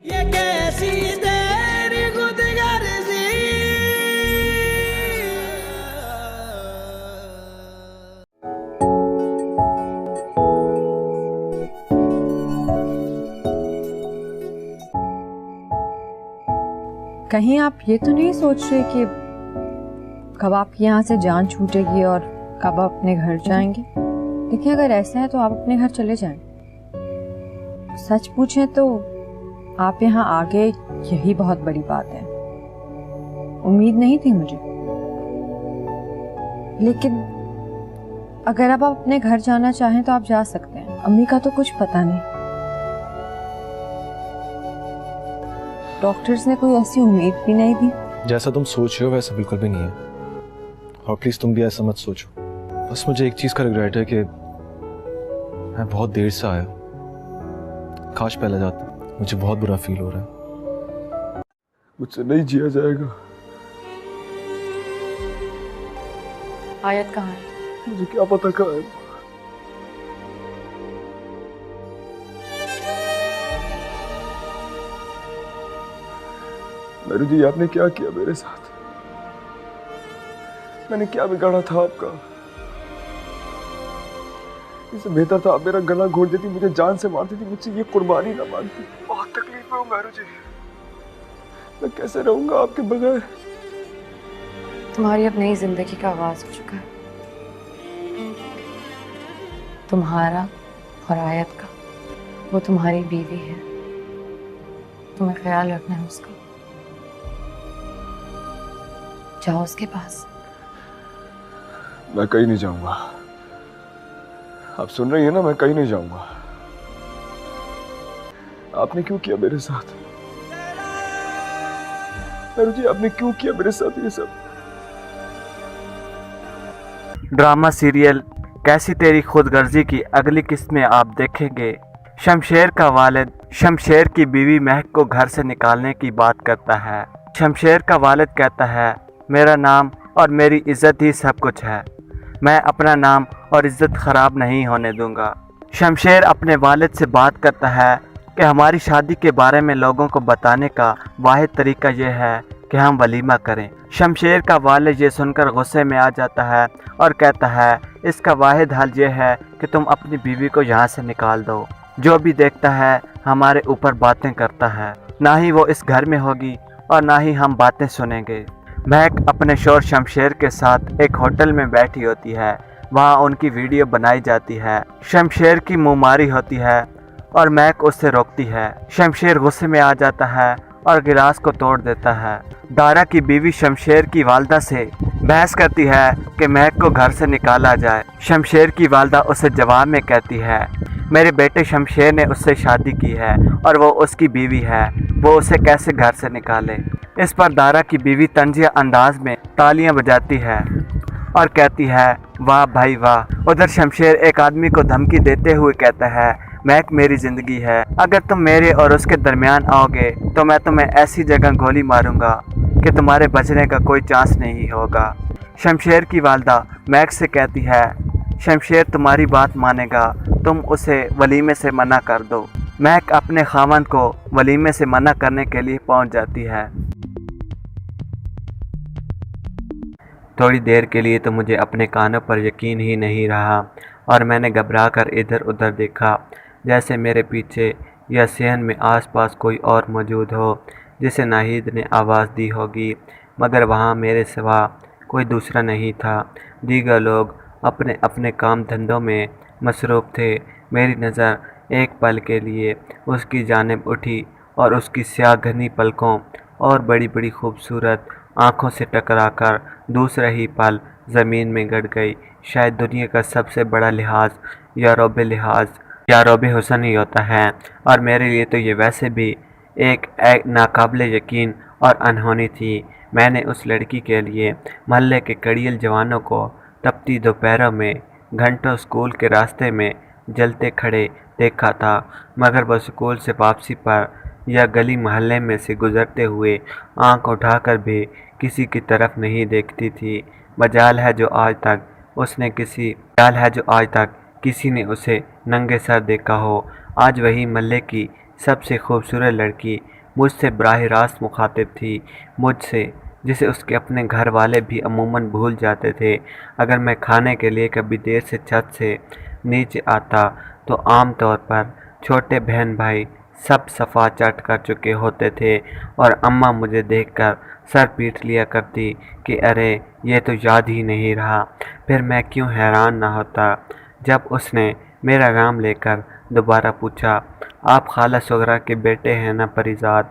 ये कैसी तेरी खुदगर्जी। कहीं आप ये तो नहीं सोच रहे कि कब आपकी यहाँ से जान छूटेगी और कब आप अपने घर जाएंगे? देखिए, अगर ऐसा है तो आप अपने घर चले जाएं। सच पूछें तो आप यहाँ आ गए, यही बहुत बड़ी बात है। उम्मीद नहीं थी मुझे, लेकिन अगर अब आप अपने घर जाना चाहें तो आप जा सकते हैं। अम्मी का तो कुछ पता नहीं। डॉक्टर्स ने कोई ऐसी उम्मीद भी नहीं दी। जैसा तुम सोच रहे हो वैसा बिल्कुल भी नहीं है, और प्लीज तुम भी ऐसा मत सोचो। बस मुझे एक चीज का रिग्रेट है कि मैं बहुत देर से आया, काश पहले जाता। मुझे बहुत बुरा फील हो रहा है। मुझसे नहीं जिया जाएगा। आयत कहाँ है? मुझे क्या पता कहाँ है। मेरू जी, आपने क्या किया मेरे साथ? मैंने क्या बिगाड़ा था आपका? इससे बेहतर था आप मेरा गला घोट देती, मुझे जान से मार देती, मुझसे ये कुर्बानी ना मांगती। बहुत तकलीफ में हूँ मेरू जी, मैं कैसे रहूंगा आपके बगैर? तुम्हारी अब नई जिंदगी का आगाज हो चुका है। तुम्हारा और आयत का। वो तुम्हारी बीवी है, तुम्हें ख्याल रखना है उसका। जाओ उसके पास। मैं कहीं नहीं जाऊंगा। आप सुन रही हैं ना, मैं कहीं नहीं जाऊंगा। आपने क्यों किया मेरे साथ? मेरू जी, आपने क्यों किया मेरे साथ ये सब? ड्रामा सीरियल कैसी तेरी खुदगर्जी की अगली किस्त में आप देखेंगे शमशेर का वालिद शमशेर की बीवी महक को घर से निकालने की बात करता है। शमशेर का वालिद कहता है, मेरा नाम और मेरी इज्जत ही सब कुछ है, मैं अपना नाम और इज्जत ख़राब नहीं होने दूंगा। शमशेर अपने वालिद से बात करता है कि हमारी शादी के बारे में लोगों को बताने का वाहिद तरीका यह है कि हम वलीमा करें। शमशेर का वालिद ये सुनकर गुस्से में आ जाता है और कहता है, इसका वाहिद हल ये है कि तुम अपनी बीवी को यहाँ से निकाल दो। जो भी देखता है हमारे ऊपर बातें करता है, ना ही वो इस घर में होगी और ना ही हम बातें सुनेंगे। महक अपने शोहर शमशेर के साथ एक होटल में बैठी होती है। वहाँ उनकी वीडियो बनाई जाती है। शमशेर की मुँहमारी होती है और महक उससे रोकती है। शमशेर गुस्से में आ जाता है और गिलास को तोड़ देता है। दारा की बीवी शमशेर की वालदा से बहस करती है कि महक को घर से निकाला जाए। शमशेर की वालदा उसे जवाब में कहती है, मेरे बेटे शमशेर ने उससे शादी की है और वो उसकी बीवी है, वो उसे कैसे घर से निकाले। इस पर दारा की बीवी तंजिया अंदाज में तालियां बजाती है और कहती है, वाह भाई वाह। उधर शमशेर एक आदमी को धमकी देते हुए कहता है, महक मेरी ज़िंदगी है, अगर तुम मेरे और उसके दरमियान आओगे तो मैं तुम्हें ऐसी जगह गोली मारूंगा कि तुम्हारे बचने का कोई चांस नहीं होगा। शमशेर की वालदा महक से कहती है, शमशेर तुम्हारी बात मानेगा, तुम उसे वलीमे से मना कर दो। महक अपने खामन को वलीमे से मना करने के लिए पहुंच जाती है। थोड़ी देर के लिए तो मुझे अपने कानों पर यकीन ही नहीं रहा और मैंने घबरा कर इधर उधर देखा, जैसे मेरे पीछे या सहन में आसपास कोई और मौजूद हो जिसे नाहिद ने आवाज़ दी होगी, मगर वहाँ मेरे सिवा कोई दूसरा नहीं था। दीगर लोग अपने अपने काम धंधों में मसरूफ़ थे। मेरी नज़र एक पल के लिए उसकी जानिब उठी और उसकी स्याह घनी पलकों और बड़ी बड़ी खूबसूरत आँखों से टकराकर दूसरा ही पल ज़मीन में गड़ गई। शायद दुनिया का सबसे बड़ा लिहाज या रोब हुसन ही होता है, और मेरे लिए तो ये वैसे भी एक नाकाबिले यकीन और अनहोनी थी। मैंने उस लड़की के लिए मोहल्ले के कड़ियल जवानों को तपती दोपहरों में घंटों स्कूल के रास्ते में जलते खड़े देखा था, मगर वह स्कूल से वापसी पर या गली मोहल्ले में से गुजरते हुए आंख उठाकर भी किसी की तरफ नहीं देखती थी। मजाल है जो आज तक किसी ने उसे नंगे सर देखा हो। आज वही मोहल्ले की सबसे खूबसूरत लड़की مجھ سے براہ راست مخاطب تھی، مجھ سے جسے اس کے اپنے گھر والے بھی عموماً بھول جاتے تھے۔ اگر میں کھانے کے لیے کبھی دیر سے چھت سے نیچے آتا تو عام طور پر چھوٹے بہن بھائی سب صفا چٹ کر چکے ہوتے تھے اور اماں مجھے دیکھ کر سر پیٹ لیا کرتی کہ ارے یہ تو یاد ہی نہیں رہا۔ پھر میں کیوں حیران نہ ہوتا جب اس نے میرا نام لے کر دوبارہ پوچھا، آپ خالہ صغرا کے بیٹے ہیں نا پریزاد؟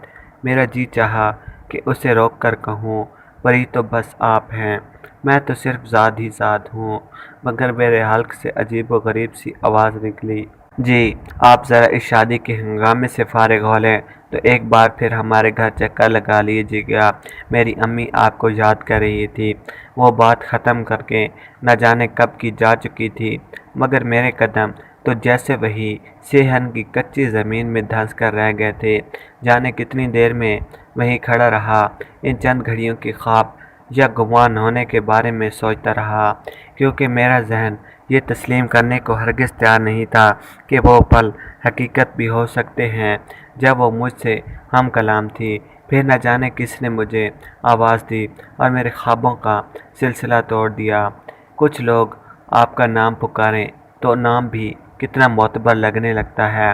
میرا جی چاہا کہ اسے روک کر کہوں، پری تو بس آپ ہیں، میں تو صرف زاد ہی زاد ہوں، مگر میرے حلق سے عجیب و غریب سی آواز نکلی، جی آپ ذرا اس شادی کے ہنگامے سے فارغ ہو لیں تو ایک بار پھر ہمارے گھر چکر لگا لیجیے گا، میری امی آپ کو یاد کر رہی تھی۔ وہ بات ختم کر کے نہ جانے کب کی جا چکی تھی، مگر میرے قدم تو جیسے وہی صحن کی کچی زمین میں دھنس کر رہ گئے تھے۔ جانے کتنی دیر میں وہیں کھڑا رہا، ان چند گھڑیوں کی خواب یا گمان ہونے کے بارے میں سوچتا رہا، کیونکہ میرا ذہن یہ تسلیم کرنے کو ہرگز تیار نہیں تھا کہ وہ پل حقیقت بھی ہو سکتے ہیں جب وہ مجھ سے ہم کلام تھی۔ پھر نہ جانے کس نے مجھے آواز دی اور میرے خوابوں کا سلسلہ توڑ دیا۔ کچھ لوگ آپ کا نام پکاریں تو نام بھی کتنا معتبر لگنے لگتا ہے۔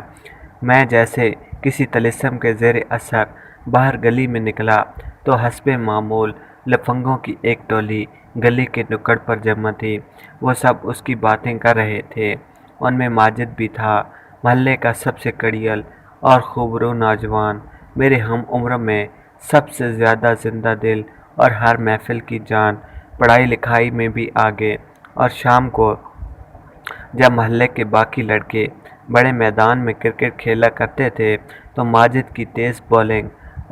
میں جیسے کسی طلسم کے زیر اثر باہر گلی میں نکلا تو حسب معمول لفنگوں کی ایک ٹولی گلی کے نکڑ پر جمع تھی۔ وہ سب اس کی باتیں کر رہے تھے، ان میں ماجد بھی تھا، محلے کا سب سے کڑیل اور خوبرو نوجوان، میرے ہم عمر میں سب سے زیادہ زندہ دل اور ہر محفل کی جان، پڑھائی لکھائی میں بھی آگے۔ اور شام کو جب محلے کے باقی لڑکے بڑے میدان میں کرکٹ کھیلا کرتے تھے تو ماجد کی تیز بولنگ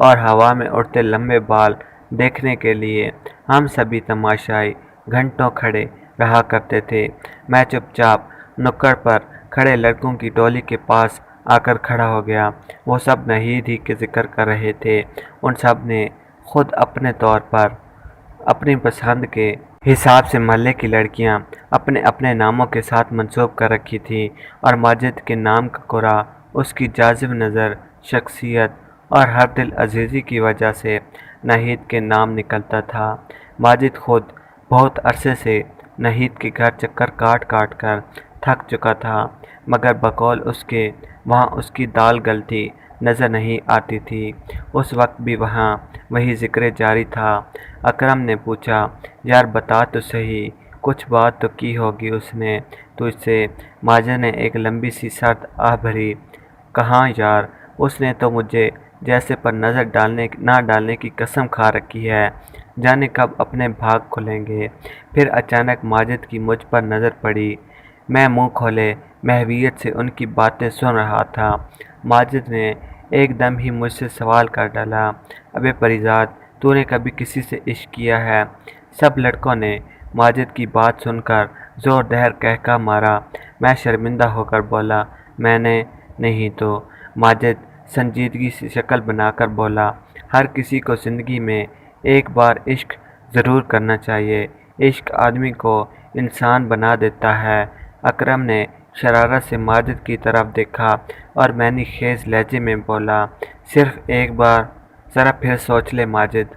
اور ہوا میں اڑتے لمبے بال دیکھنے کے لیے ہم سبھی تماشائی گھنٹوں کھڑے رہا کرتے تھے۔ میں چپ چاپ نکڑ پر کھڑے لڑکوں کی ٹولی کے پاس آ کر کھڑا ہو گیا۔ وہ سب نہید ہی کے ذکر کر رہے تھے، ان سب نے خود اپنے طور پر اپنی پسند کے حساب سے محلے کی لڑکیاں اپنے اپنے ناموں کے ساتھ منسوب کر رکھی تھی، اور ماجد کے نام کا قرعہ اس کی جاذب نظر، شخصیت اور ہر دل عزیزی کی وجہ سے نہید کے نام نکلتا تھا۔ ماجد خود بہت عرصے سے نہید کے گھر چکر کاٹ کاٹ کر تھک چکا تھا، مگر بقول اس کے وہاں اس کی دال گلتی نظر نہیں آتی تھی۔ اس وقت بھی وہاں وہی ذکر جاری تھا۔ اکرم نے پوچھا، یار بتا تو صحیح، کچھ بات تو کی ہوگی اس نے تجھ سے؟ ماجد نے ایک لمبی سی سرد آہ بھری، کہاں یار، اس نے تو مجھے جیسے پر نظر نہ ڈالنے کی قسم کھا رکھی ہے، جانے کب اپنے بھاگ کھلیں گے۔ پھر اچانک ماجد کی مجھ پر نظر پڑی، میں منہ کھولے محویت سے ان کی باتیں سن رہا تھا۔ ماجد نے ایک دم ہی مجھ سے سوال کر ڈالا، ابے پریزاد تو نے کبھی کسی سے عشق کیا ہے؟ سب لڑکوں نے ماجد کی بات سن کر زور دہر کہکا مارا۔ میں شرمندہ ہو کر بولا، میں نے نہیں تو۔ ماجد سنجیدگی سے شکل بنا کر بولا، ہر کسی کو زندگی میں ایک بار عشق ضرور کرنا چاہیے، عشق آدمی کو انسان بنا دیتا ہے۔ اکرم نے شرارت سے ماجد کی طرف دیکھا اور معنی خیز لہجے میں بولا، صرف ایک بار، ذرا پھر سوچ لے ماجد۔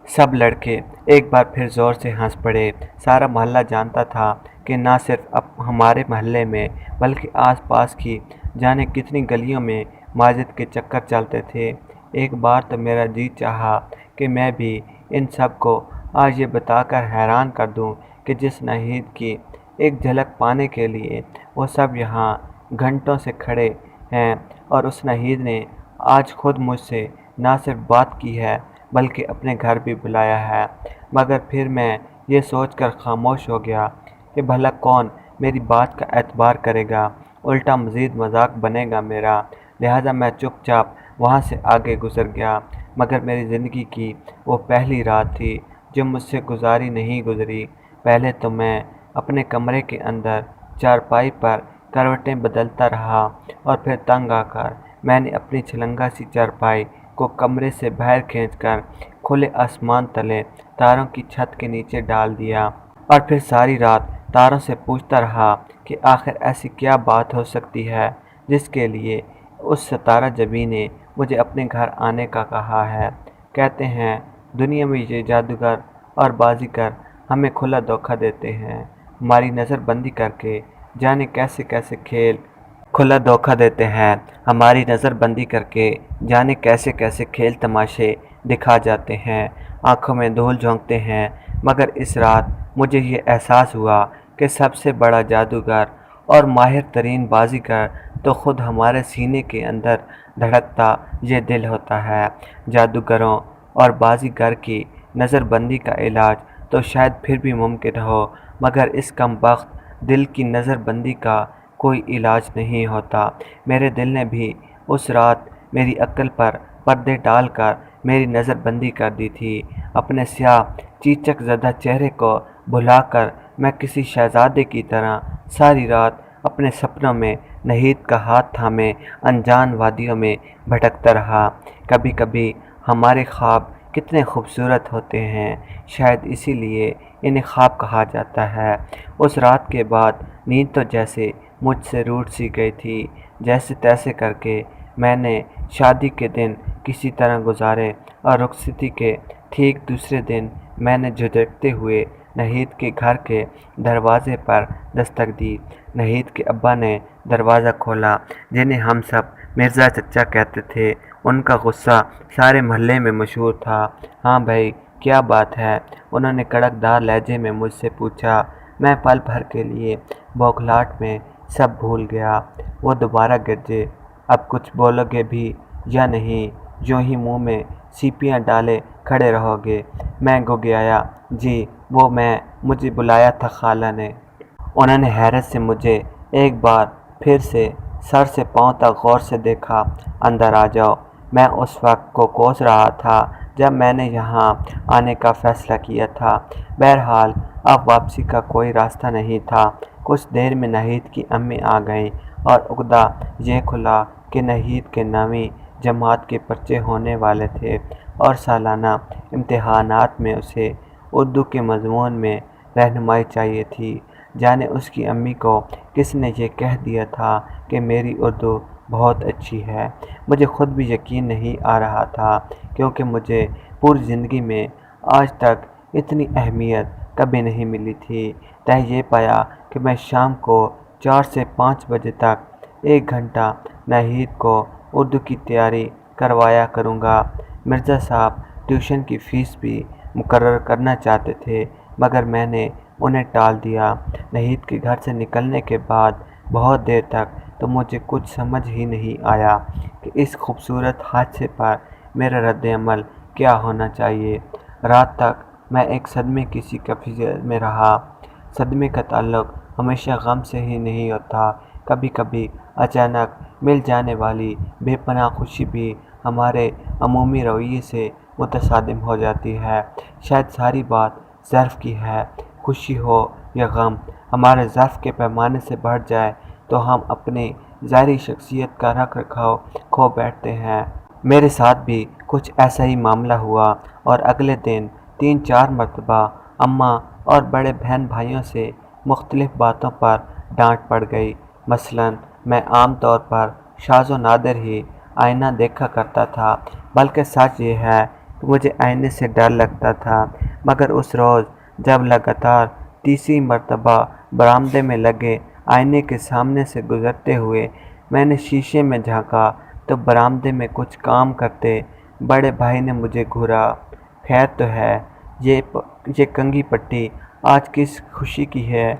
سب لڑکے ایک بار پھر زور سے ہنس پڑے۔ سارا محلہ جانتا تھا کہ نہ صرف ہمارے محلے میں بلکہ آس پاس کی جانے کتنی گلیوں میں ماجد کے چکر چلتے تھے۔ ایک بار تو میرا جی چاہا کہ میں بھی ان سب کو آج یہ بتا کر حیران کر دوں کہ جس نہید کی ایک جھلک پانے کے لیے وہ سب یہاں گھنٹوں سے کھڑے ہیں، اور اس نہید نے آج خود مجھ سے نہ صرف بات کی ہے بلکہ اپنے گھر بھی بلایا ہے۔ مگر پھر میں یہ سوچ کر خاموش ہو گیا کہ بھلا کون میری بات کا اعتبار کرے گا، الٹا مزید مذاق بنے گا میرا، لہٰذا میں چپ چاپ وہاں سے آگے گزر گیا۔ مگر میری زندگی کی وہ پہلی رات تھی جو مجھ سے گزاری نہیں گزری۔ پہلے تو میں اپنے کمرے کے اندر چارپائی پر کروٹیں بدلتا رہا، اور پھر تنگ آ کر میں نے اپنی چھلنگا سی چارپائی کو کمرے سے باہر کھینچ کر کھلے آسمان تلے تاروں کی چھت کے نیچے ڈال دیا، اور پھر ساری رات تاروں سے پوچھتا رہا کہ آخر ایسی کیا بات ہو سکتی ہے جس کے لیے اس ستارہ جبی نے मुझे अपने घर आने का कहा है। कहते हैं दुनिया में ये जादूगर और बाजीगर हमें खुला धोखा देते हैं, हमारी नज़रबंदी करके जाने कैसे कैसे खेल खुला धोखा देते हैं, हमारी नज़रबंदी करके जाने कैसे कैसे खेल तमाशे दिखा जाते हैं, आंखों में धूल झोंकते हैं। मगर इस रात मुझे ये एहसास हुआ कि सबसे बड़ा जादूगर और माहिर तरीन बाजीगर तो ख़ुद हमारे सीने के अंदर धड़कता ये दिल होता है। जादूगरों और बाजीगर की नज़रबंदी का इलाज तो शायद फिर भी मुमकिन हो, मगर इस कमबख्त दिल की नज़रबंदी का कोई इलाज नहीं होता। मेरे दिल ने भी उस रात मेरी अक्ल पर पर्दे डालकर मेरी नज़रबंदी कर दी थी। अपने स्याह चीचक ज़दा चेहरे को भुलाकर मैं किसी शहज़ादे की तरह सारी रात अपने सपनों में नहीद का हाथ थामे अनजान वादियों में भटकता रहा। कभी कभी हमारे ख्वाब कितने खूबसूरत होते हैं, शायद इसीलिए इन्हें ख्वाब कहा जाता है। उस रात के बाद नींद तो जैसे मुझसे रूठ सी गई थी। जैसे तैसे करके मैंने शादी के दिन किसी तरह गुजारे और रुखसती के ठीक दूसरे दिन मैंने झुझकते हुए नहीद के घर के दरवाज़े पर दस्तक दी। नहीद के अब्बा ने दरवाज़ा खोला, जिन्हें हम सब मिर्ज़ा चचा कहते थे। उनका गुस्सा सारे मोहल्ले में मशहूर था। हाँ भाई, क्या बात है? उन्होंने कड़कदार लहजे में मुझसे पूछा। मैं पल भर के लिए बौखलाहट में सब भूल गया। वो दोबारा गिरजे, अब कुछ बोलोगे भी या नहीं? यूं ही मुंह में सीपियां डाले खड़े रहोगे? मैं गुगयाया, जी वो मुझे बुलाया था खाला ने। उन्होंने हैरत से मुझे एक बार फिर से सर से पांव तक गौर से देखा। अंदर आ जाओ। मैं उस वक्त को कोस रहा था जब मैंने यहाँ आने का फ़ैसला किया था। बहरहाल अब वापसी का कोई रास्ता नहीं था। कुछ देर में नहीद की अम्मी आ गईं और उगदा ये खुला कि नहीद के नवीं जमात के पर्चे होने वाले थे और सालाना इम्तिहानात में उसे उर्दू के मज़मून में रहनुमाई चाहिए थी। जाने उसकी अम्मी को किसने ये कह दिया था कि मेरी उर्दू बहुत अच्छी है। मुझे ख़ुद भी यकीन नहीं आ रहा था, क्योंकि मुझे पूरी ज़िंदगी में आज तक इतनी अहमियत कभी नहीं मिली थी। तय ये पाया कि मैं शाम को 4 से 5 बजे तक 1 घंटा नहीद को उर्दू की तैयारी करवाया करूँगा। मिर्ज़ा साहब ट्यूशन की फ़ीस भी मुकर्रर करना चाहते थे, मगर मैंने उन्हें टाल दिया। नहीद के घर से निकलने के बाद बहुत देर तक तो मुझे कुछ समझ ही नहीं आया कि इस खूबसूरत हादसे पर मेरा रद्द-ए-अमल क्या होना चाहिए। रात तक मैं एक सदमे की सी कैफियत में रहा। सदमे का ताल्लुक़ हमेशा गम से ही नहीं होता, कभी कभी अचानक मिल जाने वाली बेपनाह खुशी भी हमारे अमूमी रवैये से मुतसादिम हो जाती है। शायद सारी बात ज़र्फ़ की है। खुशी हो या गम हमारे ज़र्फ़ के पैमाने से बढ़ जाए तो हम अपनी ज़ाहिरी शख्सियत का रख रखाव खो बैठते हैं। मेरे साथ भी कुछ ऐसा ही मामला हुआ और अगले दिन 3-4 मरतबा अम्मा और बड़े बहन भाइयों से मुख्तलिफ़ बातों पर डांट पड़ गई। मसलन मैं आम तौर पर शाज़ो नादिर ही आईना देखा करता था, बल्कि सच ये है कि मुझे आईने से डर लगता था। मगर उस रोज़ जब लगातार तीसरी मरतबा बरामदे में लगे आईने के सामने से गुज़रते हुए मैंने शीशे में झांका तो बरामदे में कुछ काम करते बड़े भाई ने मुझे घूरा। खैर तो है, ये कंघी पट्टी आज किस खुशी की है?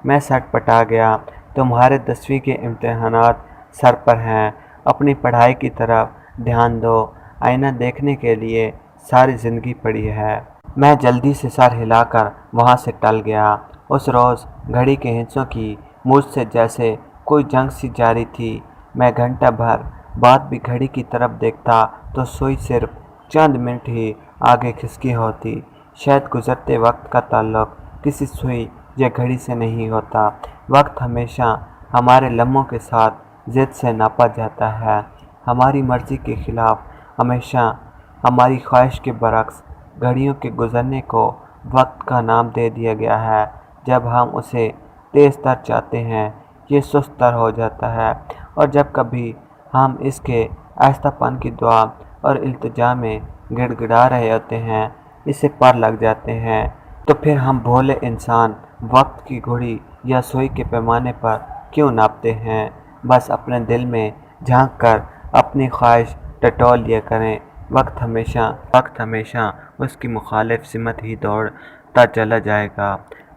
मैं सटपटा गया। तुम्हारे 10वीं के इम्तिहानात सर पर हैं, अपनी पढ़ाई की तरफ ध्यान दो। आईना देखने के लिए सारी ज़िंदगी पड़ी है। मैं जल्दी से सर हिलाकर वहाँ से टल गया। उस रोज़ घड़ी के हिस्सों की मुझसे जैसे कोई जंग सी जारी थी। मैं घंटा भर बाद भी घड़ी की तरफ देखता तो सुई सिर्फ चंद मिनट ही आगे खिसकी होती। शायद गुज़रते वक्त का ताल्लुक़ किसी सुई या घड़ी से नहीं होता। वक्त हमेशा हमारे लम्हों के साथ ज़िद से नापा जाता है। हमारी मर्ज़ी के ख़िलाफ़ हमेशा हमारी ख्वाहिश के बरक्स घड़ियों के गुज़रने को वक्त का नाम दे दिया गया है। जब हम उसे तेज़ तर चाहते हैं ये सुस्त तर हो जाता है, और जब कभी हम इसके आहिस्ता पान की दुआ और इल्तिजा में गिड़गिड़ा रहे होते हैं, इससे पर लग जाते हैं। तो फिर हम भोले इंसान वक्त की घड़ी या सुई के पैमाने पर क्यों नापते हैं? बस अपने दिल में झांक कर अपनी ख्वाहिश टटोल लिया करें। वक्त हमेशा उसकी मुखालिफ सिमत ही दौड़ता चला जाएगा।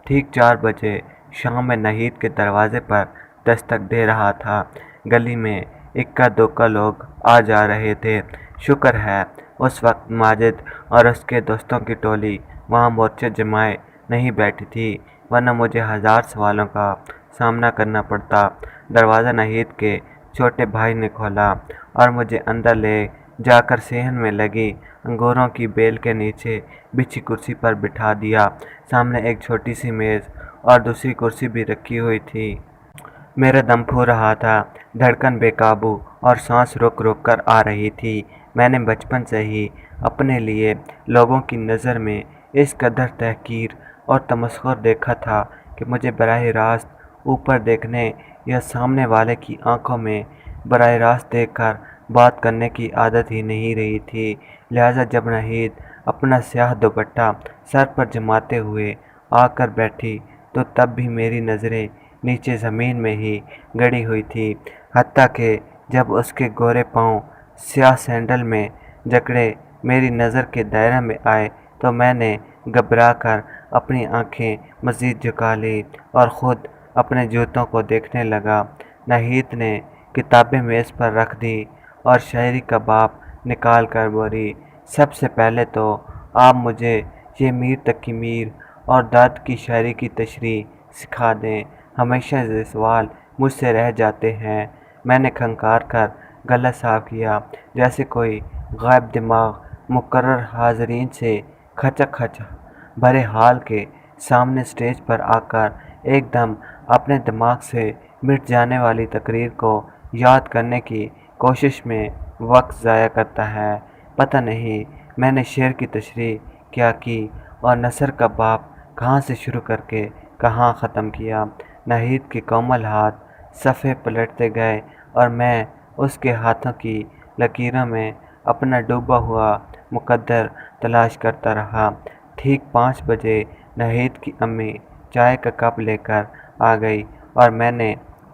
ठीक 4 बजे शाम में नहीद के दरवाजे पर दस्तक दे रहा था। गली में इक्का दुक्का लोग आ जा रहे थे। शुक्र है उस वक्त माजिद और उसके दोस्तों की टोली वहाँ मोर्चे जमाए नहीं बैठी थी, वरना मुझे 1000 सवालों का सामना करना पड़ता। दरवाज़ा नहीद के छोटे भाई ने खोला और मुझे अंदर ले जाकर सेहन में लगी अंगूरों की बेल के नीचे बिछी कुर्सी पर बिठा दिया। सामने एक छोटी सी मेज़ और दूसरी कुर्सी भी रखी हुई थी। मेरा दम फूल रहा था, धड़कन बेकाबू और सांस रुक रुक कर आ रही थी। मैंने बचपन से ही अपने लिए लोगों की नज़र में इस कदर तहकीर और तमस्खुर देखा था कि मुझे बराह रास्त ऊपर देखने या सामने वाले की आंखों में बराह रास्त देखकर बात करने की आदत ही नहीं रही थी। लिहाजा जब नहीद अपना स्याह दुपट्टा सर पर जमाते हुए आकर बैठी तो तब भी मेरी नज़रें नीचे ज़मीन में ही गड़ी हुई थी। हत्ता कि जब उसके गोरे पाँव स्याह सैंडल में जकड़े मेरी नज़र के दायरे में आए तो मैंने घबरा कर अपनी आंखें मज़ीद झुका ली और ख़ुद अपने जूतों को देखने लगा। नहीद ने किताबें मेज़ पर रख दी और शायरी का बाब निकाल कर बोली, सबसे पहले तो आप मुझे ये मीर तकी मीर और दाद की शायरी की तशरीह सिखा दें। हमेशा ये सवाल मुझसे रह जाते हैं। मैंने खंकार कर गला साफ किया, जैसे कोई गायब दिमाग मुकर्रर हाज़रीन से खचखच भरे हाल के सामने स्टेज पर आकर एकदम अपने दिमाग से मिट जाने वाली तकरीर को याद करने की कोशिश में वक्त ज़ाया करता है। पता नहीं मैंने शेर की तशरीह क्या की और नसर का बाब कहाँ से शुरू करके कहाँ ख़त्म किया। नहीद के कोमल हाथ सफ़े पलटते गए और मैं उसके हाथों की लकीरों में अपना डूबा हुआ मुकद्दर तलाश करता रहा। ठीक 5 बजे नहीद की अम्मी चाय का कप लेकर आ गई और मैंने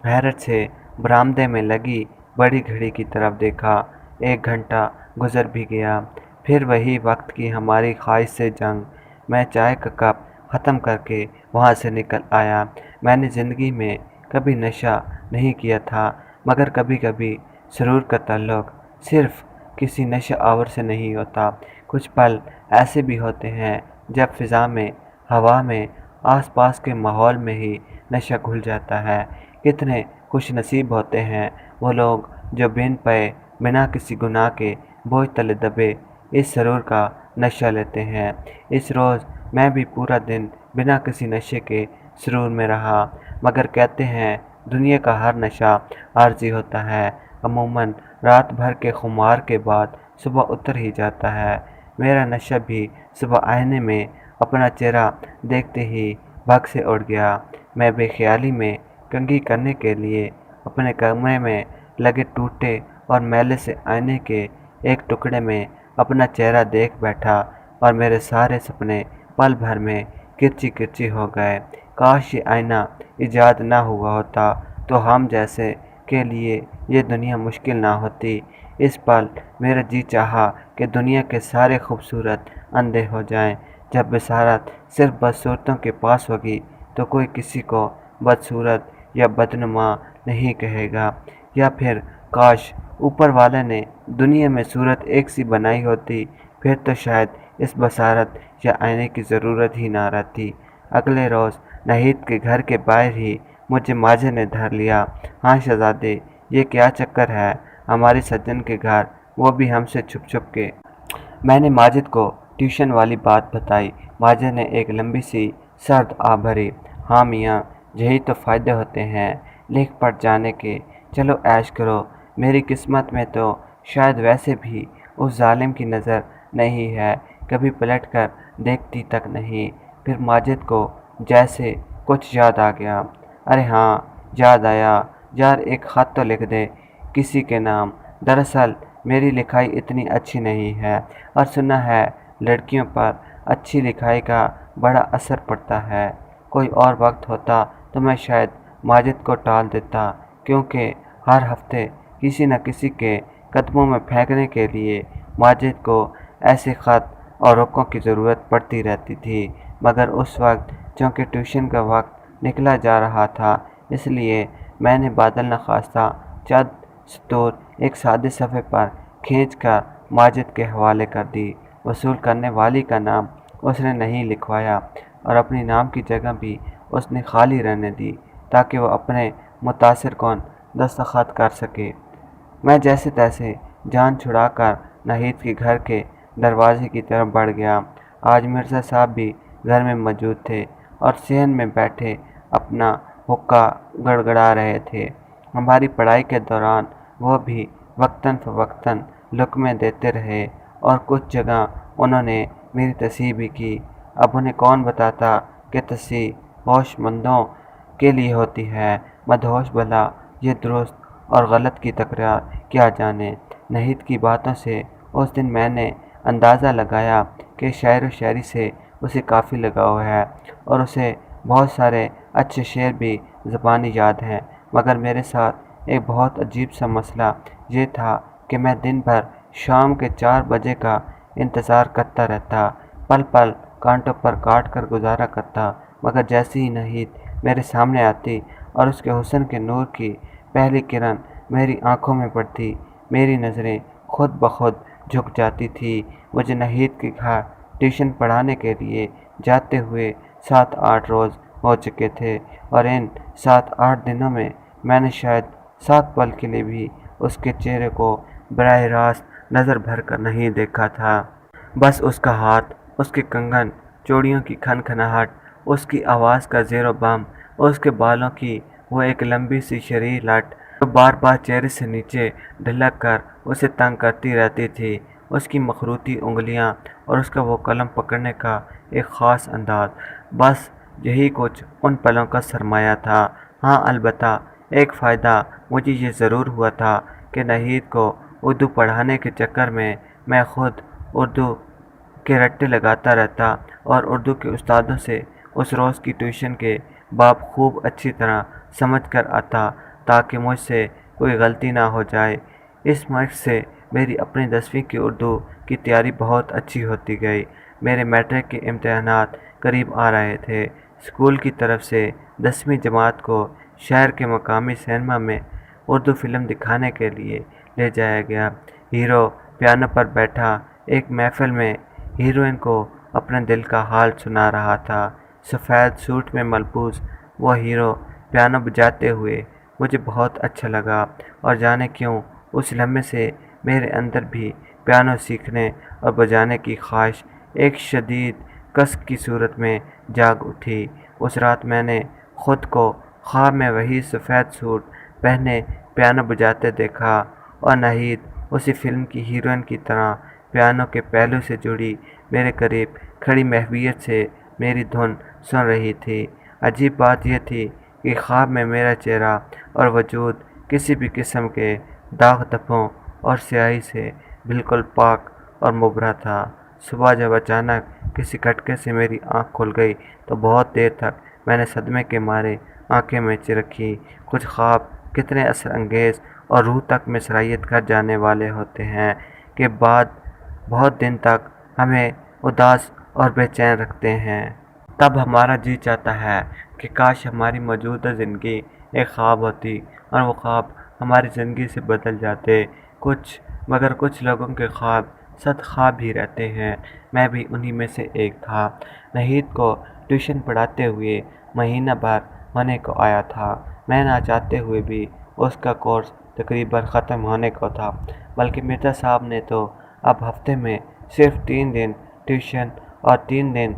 हैरत से बरामदे में लगी बड़ी घड़ी की तरफ देखा। 1 घंटा गुजर भी गया, फिर वही वक्त की हमारी ख्वाहिश से जंग। मैं चाय का कप ख़त्म करके वहाँ से निकल आया। मैंने ज़िंदगी में कभी नशा नहीं किया था, मगर कभी कभी सुरूर का ताल्लुक़ सिर्फ़ किसी नशा आवर से नहीं होता। कुछ पल ऐसे भी होते हैं जब फ़िज़ा में, हवा में, आसपास के माहौल में ही नशा घुल जाता है। कितने खुश नसीब होते हैं वो लोग जो बिन पे बिना किसी गुनाह के बोझ तले दबे इस सुरूर का नशा लेते हैं। इस रोज़ मैं भी पूरा दिन बिना किसी नशे के सुरूर में रहा, मगर कहते हैं दुनिया का हर नशा आर्जी होता है। अमूमन रात भर के खुमार के बाद सुबह उतर ही जाता है। मेरा नशा भी सुबह आईने में अपना चेहरा देखते ही भग से उड़ गया। मैं बेख्याली में कंघी करने के लिए अपने कमरे में लगे टूटे और मैले से आईने के एक टुकड़े में अपना चेहरा देख बैठा और मेरे सारे सपने पल भर में किरची किरची हो गए। काश ये आईना ईजाद ना हुआ होता तो हम जैसे के लिए ये दुनिया मुश्किल ना होती। इस पल मेरा जी चाहा कि दुनिया के सारे खूबसूरत अंधे हो जाएं। जब बसारत सिर्फ बदसूरतों के पास होगी तो कोई किसी को बदसूरत या बदनुमा नहीं कहेगा। या फिर काश ऊपर वाले ने दुनिया में सूरत एक सी बनाई होती, फिर तो शायद इस बसारत या आईने की ज़रूरत ही ना रहती। अगले रोज़ नहीद के घर के बाहर ही मुझे माजिद ने धर लिया। हाँ शहज़ादे, ये क्या चक्कर है हमारे सज्जन के घर, वो भी हमसे छुप छुप के। मैंने माजिद को ट्यूशन वाली बात बताई। माजिद ने एक लंबी सी सर्द आ भरी। हाँ मियाँ, यही तो फ़ायदे होते हैं लिख पढ़ जाने के। चलो ऐश करो। मेरी किस्मत में तो शायद वैसे भी उस जालिम की नज़र नहीं है, कभी पलट कर देखती तक नहीं। फिर माजिद को जैसे कुछ याद आ गया। अरे हाँ, याद आया यार, एक ख़त तो लिख दे किसी के नाम। दरअसल मेरी लिखाई इतनी अच्छी नहीं है और सुना है लड़कियों पर अच्छी लिखाई का बड़ा असर पड़ता है। कोई और वक्त होता तो मैं शायद माजिद को टाल देता, क्योंकि हर हफ्ते किसी न किसी के कदमों में फेंकने के लिए माजिद को ऐसे ख़त और रुकों की ज़रूरत पड़ती रहती थी। मगर उस वक्त चूँकि ट्यूशन का वक्त निकला जा रहा था, इसलिए मैंने बादल नखास्ता चंद सतूर एक सादे सफ़े पर खींच कर माजिद के हवाले कर दी। वसूल करने वाली का नाम उसने नहीं लिखवाया और अपनी नाम की जगह भी उसने खाली रहने दी, ताकि वो अपने मुतासिर कौन दस्तखत कर सके। मैं जैसे तैसे जान छुड़ाकर नाहिद के घर के दरवाजे की तरफ बढ़ गया। आज मिर्ज़ा साहब भी घर में मौजूद थे और सेहन में बैठे अपना हुक्का गड़गड़ा रहे थे। हमारी पढ़ाई के दौरान वो भी वक्तन फ़वक्तन लुक़मे देते रहे और कुछ जगह उन्होंने मेरी तस्हीह भी की। अब उन्हें कौन बताता कि तस्हीह होशमंदों के लिए होती है, मदहोश भला ये दुरुस्त और गलत की तकरार क्या जाने। नाहिद की बातों से उस दिन मैंने अंदाज़ा लगाया कि शायर व शायरी से उसे काफ़ी लगाव है और उसे बहुत सारे अच्छे शेर भी ज़बानी याद हैं। मगर मेरे साथ एक बहुत अजीब सा मसला ये था कि मैं दिन भर शाम के 4 बजे का इंतज़ार करता रहता, पल पल कांटों पर काट कर गुजारा करता। मगर जैसे ही नाहिद मेरे सामने आती और उसके हुस्न के नूर की पहली किरण मेरी आंखों में पड़ती, मेरी नज़रें खुद ब खुद झुक जाती थी। मुझे नाहिद के घर ट्यूशन पढ़ाने के लिए जाते हुए 7-8 रोज़ हो चुके थे और इन 7-8 दिनों में मैंने शायद 7 पल के लिए भी उसके चेहरे को बराह रास्त नज़र भर कर नहीं देखा था। बस उसका हाथ, उसके कंगन, चूड़ियों की खनखनाहट, उसकी आवाज़ का ज़ेरो बम, उसके बालों की वो एक लंबी सी शरीर लट जो बार बार चेहरे से नीचे ढलक कर उसे तंग करती रहती थी, उसकी मखरूती उंगलियां और उसका वो कलम पकड़ने का एक ख़ास अंदाज, बस यही कुछ उन पलों का सरमाया था। हाँ, अलबत्ता एक फ़ायदा मुझे ये ज़रूर हुआ था कि नाहिद को उर्दू पढ़ाने के चक्कर में मैं ख़ुद उर्दू के रट्टे लगाता रहता और उर्दू के उस्तादों से उस रोज़ की ट्यूशन के बाब खूब अच्छी तरह समझ कर आता, ताकि मुझसे कोई गलती ना हो जाए। इस मशक़ से मेरी अपनी 10वीं की उर्दू की तैयारी बहुत अच्छी होती गई। मेरे मैट्रिक के इम्तहानात करीब आ रहे थे। स्कूल की तरफ से 10वीं जमात को शहर के मकामी सिनेमा में उर्दू फ़िल्म दिखाने के लिए ले जाया गया। हीरो पियानो पर बैठा एक महफ़िल में हीरोइन को अपने दिल का हाल सुना रहा था। सफ़ेद सूट में मलबूस वो हीरो पियानो बजाते हुए मुझे बहुत अच्छा लगा और जाने क्यों उस लम्हे से मेरे अंदर भी पियानो सीखने और बजाने की ख्वाहिश एक शदीद कस की सूरत में जाग उठी। उस रात मैंने ख़ुद को ख्वाब में वही सफ़ेद सूट पहने पियानो बजाते देखा और नाहिद उसी फ़िल्म की हीरोइन की तरह पियानो के पहलू से जुड़ी मेरे करीब खड़ी महवियत से मेरी धुन सुन रही थी। अजीब बात यह थी कि ख्वाब में मेरा चेहरा और वजूद किसी भी किस्म के दाग धब्बों और स्याही से बिल्कुल पाक और मुबरा था। सुबह जब अचानक किसी खटके से मेरी आँख खुल गई तो बहुत देर तक मैंने सदमे के मारे आंखें मींच रखी। कुछ ख्वाब कितने असर अंगेज़ और रूह तक में सरायत कर जाने वाले होते हैं कि बाद बहुत दिन तक हमें उदास और बेचैन रखते हैं। तब हमारा जी चाहता है कि काश हमारी मौजूदा ज़िंदगी एक ख्वाब होती और वो ख्वाब हमारी ज़िंदगी से बदल जाते। मगर कुछ लोगों के ख्वाब सद ख्वाब ही रहते हैं। मैं भी उन्हीं में से एक था। नाहिद को ट्यूशन पढ़ाते हुए महीना भर होने को आया था। मैं ना चाहते हुए भी उसका कोर्स तकरीबन ख़त्म होने को था, बल्कि मिर्ज़ा साहब ने तो अब हफ्ते में सिर्फ 3 दिन ट्यूशन और 3 दिन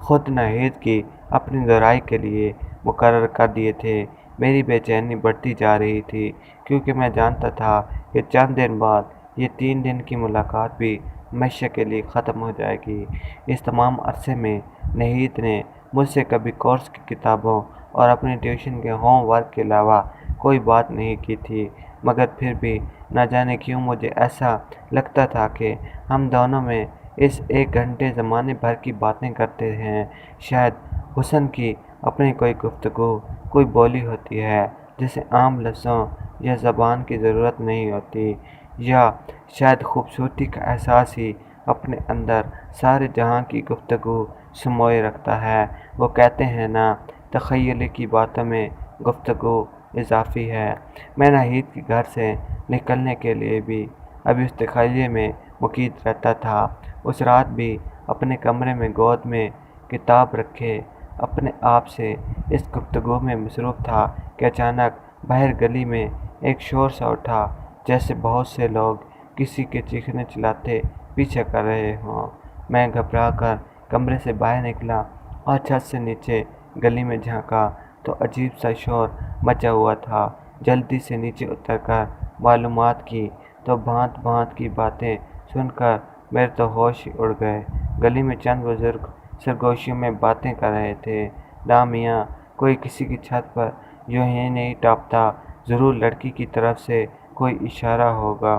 ख़ुद नाहिद की अपनी दोहराई के लिए मुकर्रर कर दिए थे। मेरी बेचैनी बढ़ती जा रही थी, क्योंकि मैं जानता था कि चंद दिन बाद ये 3 दिन की मुलाकात भी हमेशा के लिए ख़त्म हो जाएगी। इस तमाम अरसे में नाहिद ने मुझसे कभी कोर्स की किताबों और अपने ट्यूशन के होमवर्क के अलावा कोई बात नहीं की थी, मगर फिर भी نہ جانے کیوں مجھے ایسا لگتا تھا کہ ہم دونوں میں اس 1 گھنٹے زمانے بھر کی باتیں کرتے ہیں۔ شاید حسن کی اپنی کوئی گفتگو، کوئی بولی ہوتی ہے جسے عام لفظوں یا زبان کی ضرورت نہیں ہوتی، یا شاید خوبصورتی کا احساس ہی اپنے اندر سارے جہاں کی گفتگو سموئے رکھتا ہے۔ وہ کہتے ہیں نا، تخیل کی باتوں میں گفتگو اضافی ہے۔ میں ناہید کے گھر سے نکلنے کے لیے بھی ابھی اس تخیل میں مقید رہتا تھا۔ اس رات بھی اپنے کمرے میں گود میں کتاب رکھے اپنے آپ سے اس گفتگو میں مصروف تھا کہ اچانک باہر گلی میں ایک شور سا اٹھا، جیسے بہت سے لوگ کسی کے چیخنے چلاتے پیچھے کر رہے ہوں۔ میں گھبرا کر کمرے سے باہر نکلا اور چھت سے نیچے گلی میں جھانکا تو عجیب سا شور مچا ہوا تھا۔ جلدی سے نیچے اتر کر معلومات کی تو بھانت بھانت کی باتیں سن کر میرے تو ہوش ہی اڑ گئے۔ گلی میں چند بزرگ سرگوشیوں میں باتیں کر رہے تھے۔ نا میاں، کوئی کسی کی چھت پر یوں ہی نہیں ٹاپتا، ضرور لڑکی کی طرف سے کوئی اشارہ ہوگا۔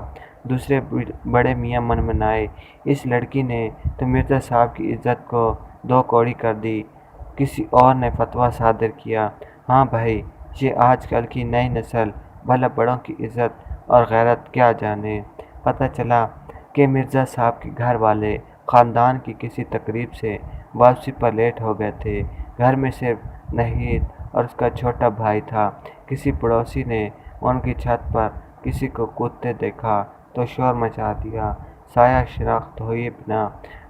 دوسرے بڑے میاں منمنائے، اس لڑکی نے تو مرزا صاحب کی عزت کو 2 کوڑی کر دی۔ کسی اور نے فتویٰ صادر کیا، ہاں بھائی، یہ آج کل کی نئی نسل بھلا بڑوں کی عزت اور غیرت کیا جانے۔ پتہ چلا کہ مرزا صاحب کے گھر والے خاندان کی کسی تقریب سے واپسی پر لیٹ ہو گئے تھے۔ گھر میں صرف ناہید اور اس کا چھوٹا بھائی تھا۔ کسی پڑوسی نے ان کی چھت پر کسی کو کودتے دیکھا تو شور مچا دیا۔ سایہ شناخت ہوئے بنا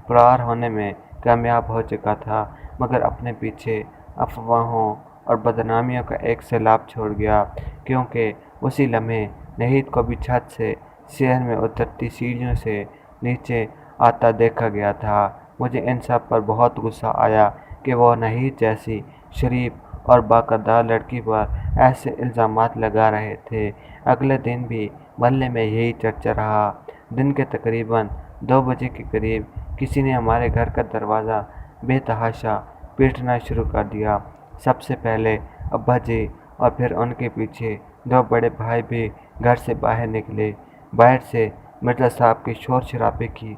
فرار ہونے میں کامیاب ہو چکا تھا، مگر اپنے پیچھے افواہوں اور بدنامیوں کا ایک سیلاب چھوڑ گیا، کیونکہ اسی لمحے ناہید کو بھی چھت سے شہر میں اترتی سیڑھیوں سے نیچے آتا دیکھا گیا تھا۔ مجھے ان سب پر بہت غصہ آیا کہ وہ ناہید جیسی شریف اور باکردار لڑکی پر ایسے الزامات لگا رہے تھے۔ اگلے دن بھی محلے میں یہی چرچا رہا۔ دن کے تقریباً 2 بجے کے قریب کسی نے ہمارے گھر کا دروازہ بے تحاشا پیٹنا شروع کر دیا۔ سب سے پہلے ابا جی اور پھر ان کے پیچھے 2 بڑے بھائی بھی گھر سے باہر نکلے۔ باہر سے مرزا صاحب کے شور شرابے کی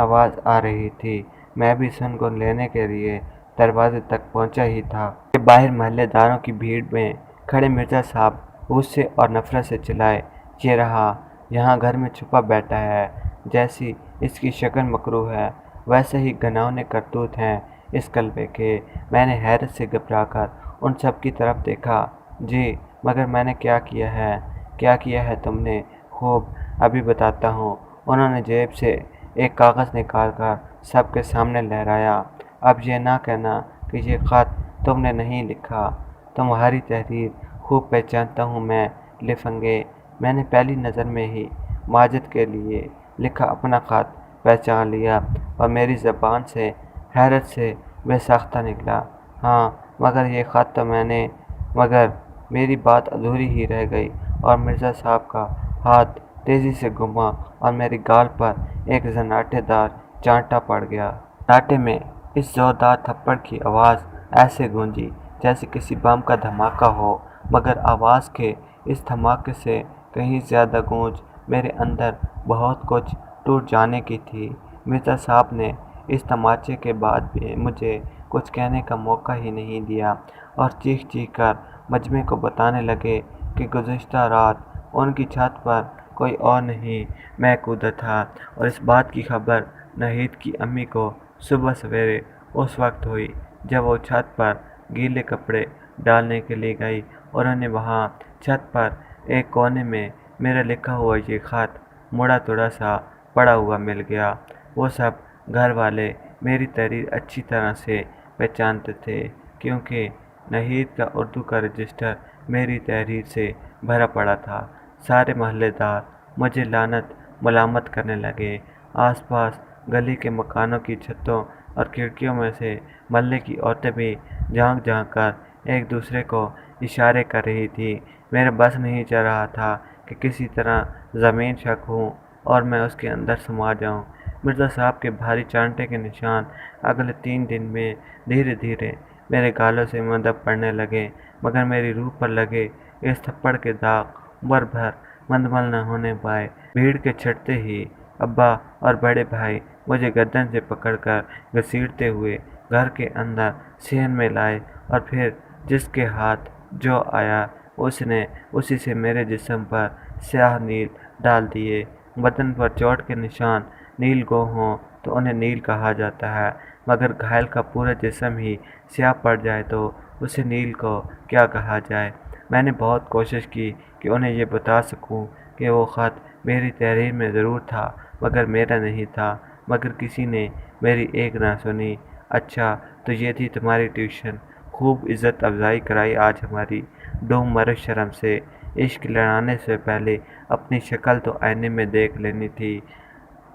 آواز آ رہی تھی۔ میں بھی سن گن لینے کے لیے دروازے تک پہنچا ہی تھا کہ باہر محلے داروں کی بھیڑ میں کھڑے مرزا صاحب غصے اور نفرت سے چلائے، یہ رہا یہاں گھر میں چھپا بیٹھا ہے، جیسی اس کی شکل مکروہ ہے ویسے ہی گھناؤنے کرتوت ہیں اس کلبے کے۔ میں نے حیرت سے گھبرا کر ان سب کی طرف دیکھا۔ جی مگر میں نے کیا کیا ہے تم نے؟ خوب، ابھی بتاتا ہوں۔ انہوں نے جیب سے ایک کاغذ نکال کر سب کے سامنے لہرایا۔ اب یہ نہ کہنا کہ یہ خط تم نے نہیں لکھا، تمہاری تحریر خوب پہچانتا ہوں میں لفنگے۔ میں نے پہلی نظر میں ہی ماجد کے لیے لکھا اپنا خط پہچان لیا اور میری زبان سے حیرت سے بے ساختہ نکلا، ہاں مگر یہ خط تو میں نے۔ مگر میری بات ادھوری ہی رہ گئی اور مرزا صاحب کا ہاتھ تیزی سے گھما اور میری گال پر ایک زناٹے دار چانٹا پڑ گیا۔ زناٹے میں اس زوردار تھپڑ کی آواز ایسے گونجی جیسے کسی بم کا دھماکہ ہو، مگر آواز کے اس دھماکے سے کہیں زیادہ گونج میرے اندر بہت کچھ ٹوٹ جانے کی تھی۔ مرزا صاحب نے اس تماچے کے بعد بھی مجھے کچھ کہنے کا موقع ہی نہیں دیا اور چیخ چیخ کر مجمع کو بتانے لگے کہ گزشتہ رات ان کی چھت پر کوئی اور نہیں میں کودا تھا، اور اس بات کی خبر ناہید کی امی کو صبح سویرے اس وقت ہوئی جب وہ چھت پر گیلے کپڑے ڈالنے کے لیے گئی، اور انہیں وہاں چھت پر ایک کونے میں میرا لکھا ہوا یہ خط مڑا توڑا سا پڑا ہوا مل گیا۔ وہ سب گھر والے میری تحریر اچھی طرح سے پہچانتے تھے، کیونکہ ناہید کا اردو کا رجسٹر میری تحریر سے بھرا پڑا تھا۔ سارے محلے دار مجھے لعنت ملامت کرنے لگے۔ آس پاس گلی کے مکانوں کی چھتوں اور کھڑکیوں میں سے محلے کی عورتیں بھی جھانک جھانک کر ایک دوسرے کو اشارے کر رہی تھی۔ میرا بس نہیں چل رہا تھا کہ کسی طرح زمین شک ہوں اور میں اس کے اندر سما جاؤں۔ مرزا صاحب کے بھاری چانٹے کے نشان اگلے 3 دن میں دھیرے دھیرے میرے گالوں سے مندب پڑنے لگے، مگر میری روح پر لگے اس تھپڑ کے داغ عمر بھر मंदमल न होने पाए। भीड़ के छटते ही अब्बा और बड़े भाई मुझे गर्दन से पकड़कर घसीटते हुए घर के अंदर सेहन में लाए और फिर जिसके हाथ जो आया उसने उसी से मेरे जिस्म पर स्याह नील डाल दिए। बदन पर चोट के निशान नील गो हों तो उन्हें नील कहा जाता है, मगर घायल का पूरा जिस्म ही स्याह पड़ जाए तो उसे नील को क्या कहा जाए। मैंने बहुत कोशिश की कि उन्हें ये बता सकूं कि वो ख़त मेरी तहरीर में ज़रूर था मगर मेरा नहीं था, मगर किसी ने मेरी एक ना सुनी। अच्छा तो ये थी तुम्हारी ट्यूशन, खूब इज़्ज़त अफजाई कराई आज हमारी। डूम मर शर्म से, इश्क लड़ाने से पहले अपनी शक्ल तो आईने में देख लेनी थी।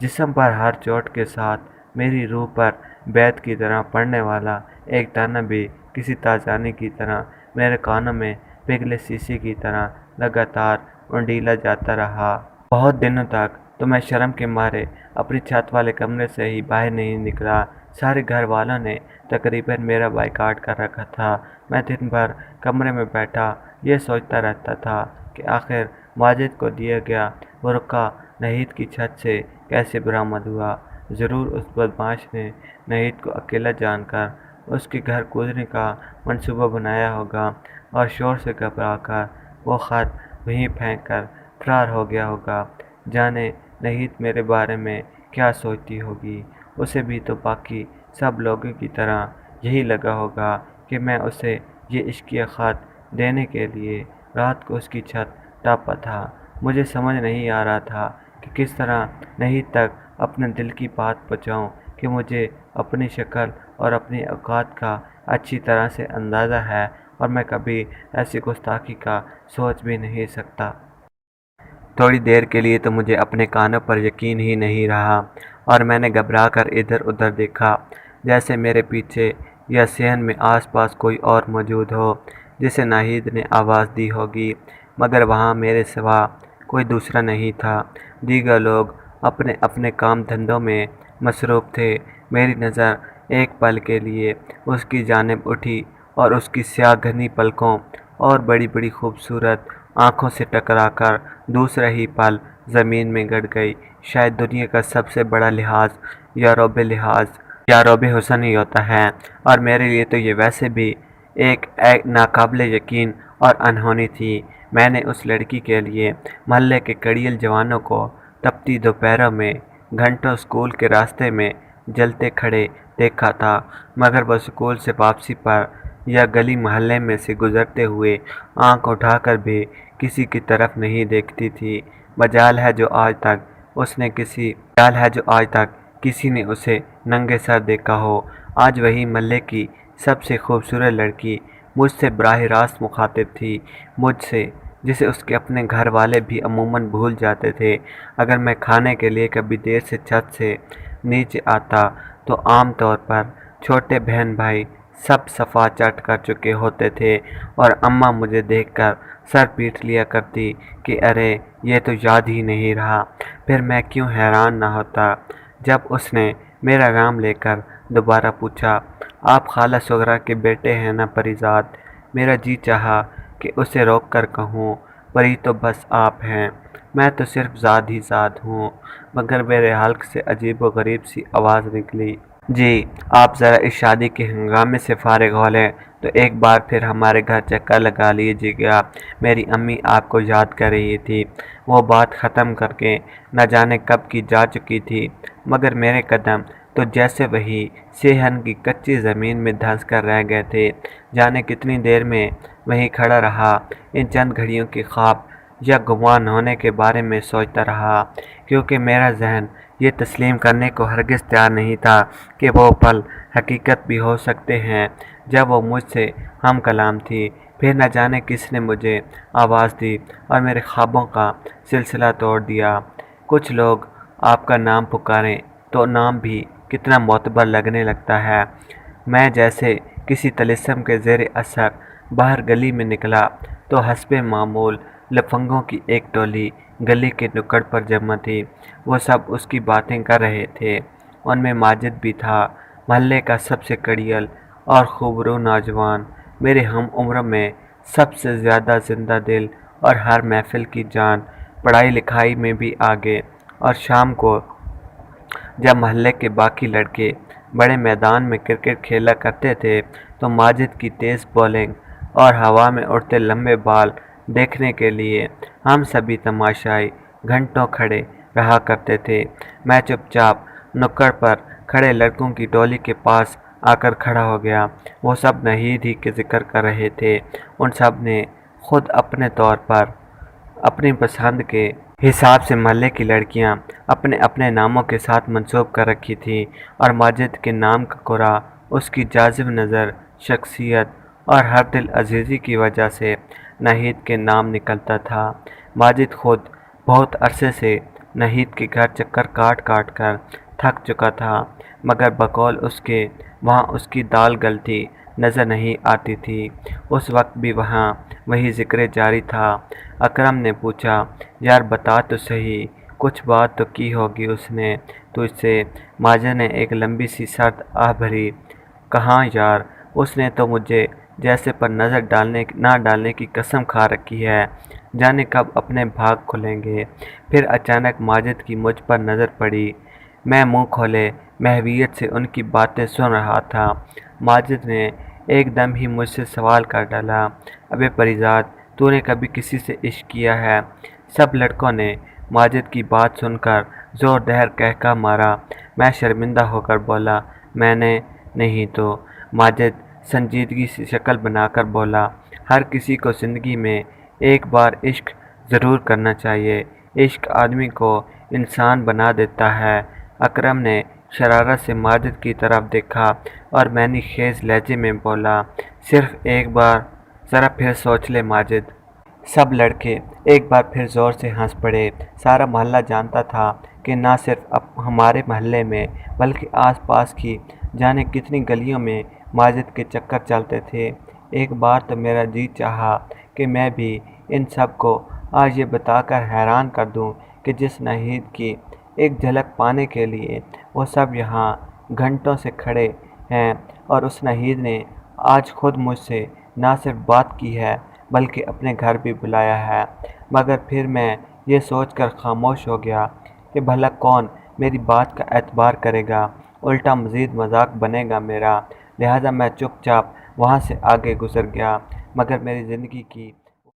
जिस्म पर हर चोट के साथ मेरी रूह पर बैत की तरह पड़ने वाला एक ताना भी किसी ताजानी की तरह मेरे कानों में पिघले शीशे की तरह लगातार उंडीला जाता रहा। बहुत दिनों तक तो मैं शर्म के मारे अपनी छत वाले कमरे से ही बाहर नहीं निकला। सारे घर वालों ने तकरीबन मेरा बाइकाट कर रखा था। मैं दिन भर कमरे में बैठा ये सोचता रहता था कि आखिर माजिद को दिया गया बुर्का नहीद की छत से कैसे बरामद हुआ। ज़रूर उस बदमाश ने नहीद को अकेला जानकर उसके घर कूदने का मंसूबा बनाया होगा और शोर से घबराकर वो ख़त वहीं फेंक कर फरार हो गया होगा। जाने नहीद मेरे बारे में क्या सोचती होगी। उसे भी तो बाकी सब लोगों की तरह यही लगा होगा कि मैं उसे ये इश्किया ख़त देने के लिए रात को उसकी छत टापा था। मुझे समझ नहीं आ रहा था कि किस तरह नहीद तक अपने दिल की बात पहुँचाऊँ कि मुझे अपनी शक्ल और अपनी औकात का अच्छी तरह से अंदाज़ा है और मैं कभी ऐसी गुस्ताखी का सोच भी नहीं सकता। थोड़ी देर के लिए तो मुझे अपने कानों पर यकीन ही नहीं रहा और मैंने घबरा कर इधर उधर देखा, जैसे मेरे पीछे या सेहन में आसपास कोई और मौजूद हो जिसे नाहिद ने आवाज़ दी होगी, मगर वहाँ मेरे सिवा कोई दूसरा नहीं था। दीगर लोग अपने अपने काम धंधों में मसरूफ़ थे। मेरी नज़र एक पल के लिए उसकी जानिब उठी और उसकी स्याह घनी पलकों और बड़ी बड़ी खूबसूरत आँखों से टकराकर दूसरा ही पल ज़मीन में गड़ गई। शायद दुनिया का सबसे बड़ा लिहाज या रोब हुसन ही होता है, और मेरे लिए तो ये वैसे भी एक नाकाबिले यकीन और अनहोनी थी। मैंने उस लड़की के लिए महल्ले के कड़ियल जवानों को तपती दोपहरों में घंटों स्कूल के रास्ते में जलते खड़े देखा था, मगर वह स्कूल से वापसी पर या गली महल्ले में से गुजरते हुए आंख उठाकर भी किसी की तरफ नहीं देखती थी। मजाल है जो आज तक किसी ने उसे नंगे सर देखा हो। आज वही महल्ले की सबसे खूबसूरत लड़की मुझसे बराह रास्त मुखातिब थी, मुझसे जिसे उसके अपने घर वाले भी अमूमन भूल जाते थे। अगर मैं खाने के लिए कभी देर से छत से नीचे आता तो आम तौर पर छोटे बहन भाई सब सफ़ा चट कर चुके होते थे और अम्मा मुझे देखकर सर पीट लिया करती कि अरे ये तो याद ही नहीं रहा। फिर मैं क्यों हैरान ना होता जब उसने मेरा नाम लेकर दोबारा पूछा, आप खाला सुगरा के बेटे हैं ना परीज़ाद। मेरा जी चाहा कि उसे रोक कर कहूँ, परी तो बस आप हैं, मैं तो सिर्फ ज़ाद ही ज़ाद हूँ, मगर मेरे हल्क से अजीब व गरीब सी आवाज़ निकली, जी आप ज़रा इस शादी के हंगामे से फारिग हो लें तो एक बार फिर हमारे घर चक्कर लगा लीजिएगा। मेरी अम्मी आपको याद कर रही थी। वो बात ख़त्म करके न जाने कब की जा चुकी थी, मगर मेरे कदम तो जैसे वही सेहन की कच्ची ज़मीन में धंस कर रह गए थे। जाने कितनी देर में वहीं खड़ा रहा, इन चंद घड़ियों के ख्वाब या गुमान होने के बारे में सोचता रहा, क्योंकि मेरा जहन ये तस्लीम करने को हरगिज़ तैयार नहीं था कि वो पल हकीकत भी हो सकते हैं जब वो मुझसे हम कलाम थी। फिर न जाने किसने मुझे आवाज़ दी और मेरे ख्वाबों का सिलसिला तोड़ दिया। कुछ लोग आपका नाम पुकारें तो नाम भी कितना मोतबर लगने लगता है। मैं जैसे किसी तलिस्म के ज़ेर असर बाहर गली में निकला तो हस्बे मामूल लफंगों की एक टोली गली के नुक्कड़ पर जमा थी। वो सब उसकी बातें कर रहे थे। उनमें माजिद भी था, महल्ले का सबसे कड़ियल और खूबरू नौजवान, मेरे हम उम्र में सबसे ज़्यादा जिंदा दिल और हर महफिल की जान। पढ़ाई लिखाई में भी आगे। और शाम को जब मोहल्ले के बाकी लड़के बड़े मैदान में क्रिकेट खेला करते थे तो माजिद की तेज़ बॉलिंग और हवा में उड़ते लंबे बाल देखने के लिए हम सभी तमाशाई घंटों खड़े रहा करते थे। मैं चुपचाप नुक्कड़ पर खड़े लड़कों की टोली के पास आकर खड़ा हो गया। वो सब नहीद ही के जिक्र कर रहे थे। उन सब ने खुद अपने तौर पर अपनी पसंद के हिसाब से मोहल्ले की लड़कियां अपने अपने नामों के साथ मंसूब कर रखी थी और माजिद के नाम का कुरा उसकी जाजिब नज़र, शख्सियत और हर दिल अजीज़ी की वजह से नहीद के नाम निकलता था। माजिद खुद बहुत अरसे से नहीद के घर चक्कर काट काट कर थक चुका था, मगर बकौल उसके वहाँ उसकी दाल गलती नज़र नहीं आती थी। उस वक्त भी वहाँ वही जिक्र जारी था। अकरम ने पूछा, यार बता तो सही, कुछ बात तो की होगी उसने तुझसे। माजिद ने एक लंबी सी सर्द आह भरी, कहाँ यार, उसने तो मुझे जैसे पर नज़र ना डालने की कसम खा रखी है, जाने कब अपने भाग खुलेंगे। फिर अचानक माजिद की मुझ पर नज़र पड़ी। मैं मुंह खोले महवियत से उनकी बातें सुन रहा था। माजिद ने एकदम ही मुझसे सवाल कर डाला, अबे परिजात, तूने कभी किसी से इश्क किया है? सब लड़कों ने माजिद की बात सुनकर ज़ोरदार कहका मारा। मैं शर्मिंदा होकर बोला, मैंने नहीं तो। माजिद संजीदगी से शक्ल बनाकर बोला, हर किसी को ज़िंदगी में एक बार इश्क ज़रूर करना चाहिए। इश्क आदमी को इंसान बना देता है। अकरम ने शरारत से माजिद की तरफ देखा और मैंने खेज लहजे में बोला, सिर्फ एक बार, ज़रा फिर सोच ले माजिद। सब लड़के एक बार फिर ज़ोर से हंस पड़े। सारा मोहल्ला जानता था कि ना सिर्फ अब हमारे मोहल्ले में बल्कि आसपास की जाने कितनी गलियों में माजिद के चक्कर चलते थे। एक बार तो मेरा जी चाहा कि मैं भी इन सब को आज ये बताकर हैरान कर दूं कि जिस नहीद की एक झलक पाने के लिए वो सब यहाँ घंटों से खड़े हैं, और उस नहीद ने आज खुद मुझसे ना सिर्फ बात की है बल्कि अपने घर भी बुलाया है। मगर फिर मैं ये सोचकर खामोश हो गया कि भला कौन मेरी बात का एतबार करेगा, उल्टा मज़ीद मजाक बनेगा मेरा। लिहाजा मैं चुपचाप वहाँ से आगे गुजर गया। मगर मेरी ज़िंदगी की